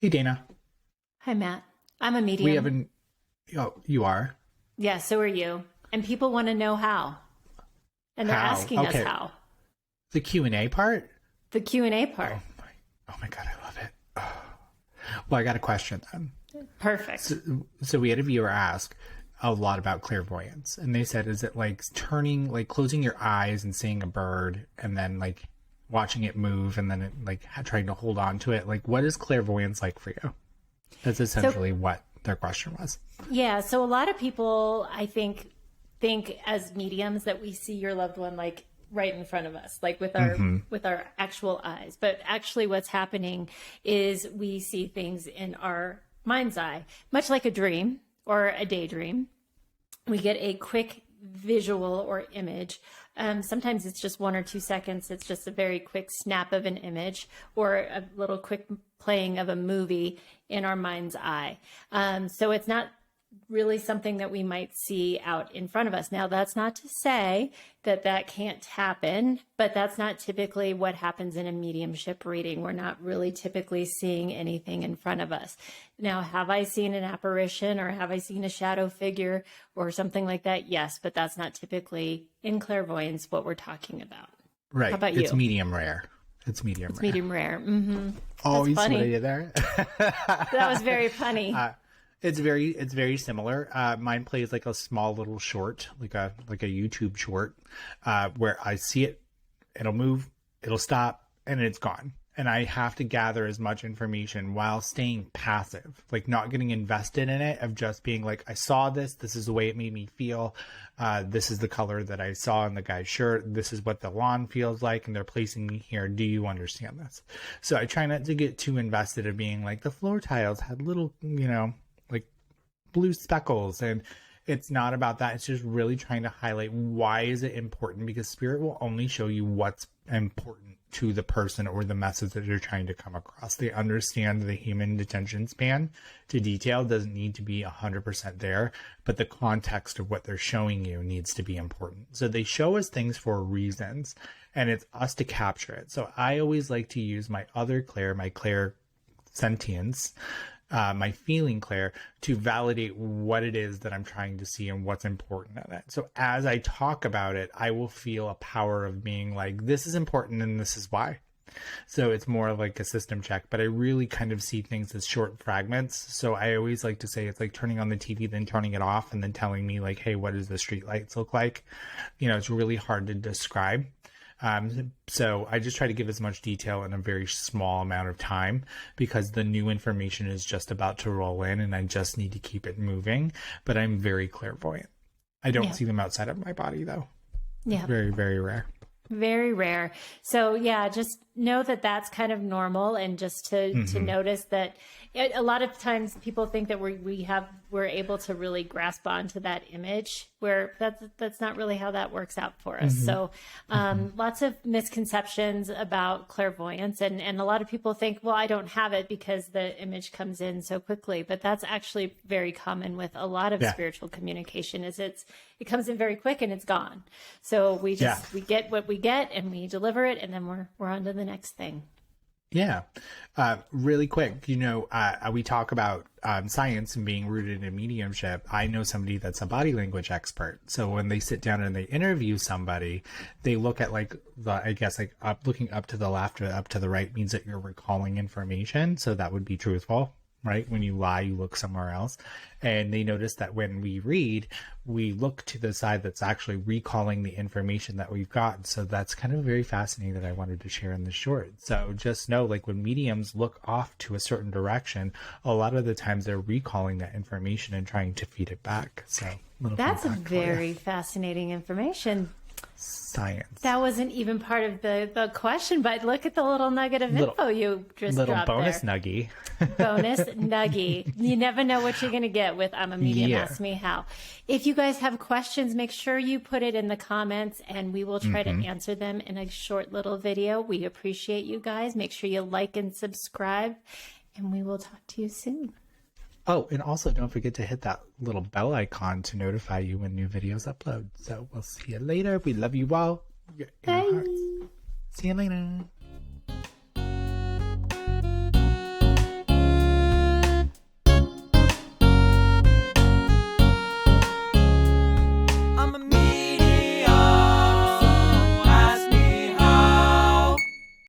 Hey, Dana. Hi, Matt. I'm a medium. We haven't. Oh, you are? Yeah, so are you. And people want to know how. And they're How? asking us Okay. how. The Q&A part? The Q&A part. Oh my God, I love it. Well, I got a question then. Perfect. So we had a viewer ask a lot about clairvoyance. And they said, is it like closing your eyes and seeing a bird and then like watching it move and then it, like trying to hold on to it? Like, what is clairvoyance like for you? That's essentially what their question was. Yeah, so a lot of people, I think as mediums that we see your loved one like right in front of us, like with our actual eyes. But actually what's happening is we see things in our mind's eye, much like a dream or a daydream. We get a quick visual or image. Sometimes it's just 1 or 2 seconds. It's just a very quick snap of an image or a little quick playing of a movie in our mind's eye. So it's not really something that we might see out in front of us. Now, that's not to say that that can't happen, but that's not typically what happens in a mediumship reading. We're not really typically seeing anything in front of us. Now, have I seen an apparition or have I seen a shadow figure or something like that? Yes, but that's not typically in clairvoyance what we're talking about. Right. How about you? It's medium rare. It's medium rare. Medium rare. Mm-hmm. Oh, you see funny. what I did there? That was very funny. It's very similar. Mine plays like a small little short, like a YouTube short, where I see it, it'll move, it'll stop, and it's gone. And I have to gather as much information while staying passive, like not getting invested in it, of just being like, I saw this, this is the way it made me feel. This is the color that I saw in the guy's shirt. This is what the lawn feels like, and they're placing me here. Do you understand this? So I try not to get too invested in being like, the floor tiles had little, like blue speckles, and it's not about that. It's just really trying to highlight why is it important, because spirit will only show you what's important to the person or the message that you're trying to come across. They understand the human attention span to detail doesn't need to be 100% there, but the context of what they're showing you needs to be important. So they show us things for reasons, and it's us to capture it. So I always like to use my other clair, my clair sentience, my feeling clair, to validate what it is that I'm trying to see and what's important in it. So as I talk about it, I will feel a power of being like, this is important and this is why. So it's more like a system check, but I really kind of see things as short fragments. So I always like to say it's like turning on the TV, then turning it off, and then telling me like, hey, what does the street lights look like? It's really hard to describe. So I just try to give as much detail in a very small amount of time, because the new information is just about to roll in and I just need to keep it moving. But I'm very clairvoyant. I don't see them outside of my body though. Yeah. Very, very rare. Very rare. So yeah, just know that that's kind of normal, and just to notice that a lot of times people think that we're able to really grasp onto that image, where that's not really how that works out for us. So lots of misconceptions about clairvoyance, and a lot of people think, well, I don't have it because the image comes in so quickly, but that's actually very common with a lot of spiritual communication. It comes in very quick and it's gone. So we get what we get and we deliver it, and then we're on to the next thing. Yeah. Really quick, we talk about science and being rooted in mediumship. I know somebody that's a body language expert. So when they sit down and they interview somebody, they look at looking up to the left or up to the right means that you're recalling information. So that would be truthful, right? When you lie, you look somewhere else. And they notice that when we read, we look to the side that's actually recalling the information that we've got. So that's kind of very fascinating that I wanted to share in the short. So just know, like, when mediums look off to a certain direction, a lot of the times they're recalling that information and trying to feed it back. So that's a very fascinating information. Science. That wasn't even part of the question, but look at the little nugget of info you just dropped there. Little bonus nuggie. Bonus nuggie. You never know what you're going to get with I'm a Medium, Ask Me How. If you guys have questions, make sure you put it in the comments and we will try to answer them in a short little video. We appreciate you guys. Make sure you like and subscribe, and we will talk to you soon. Oh, and also don't forget to hit that little bell icon to notify you when new videos upload. So we'll see you later. We love you all. You're in our hearts. See you later.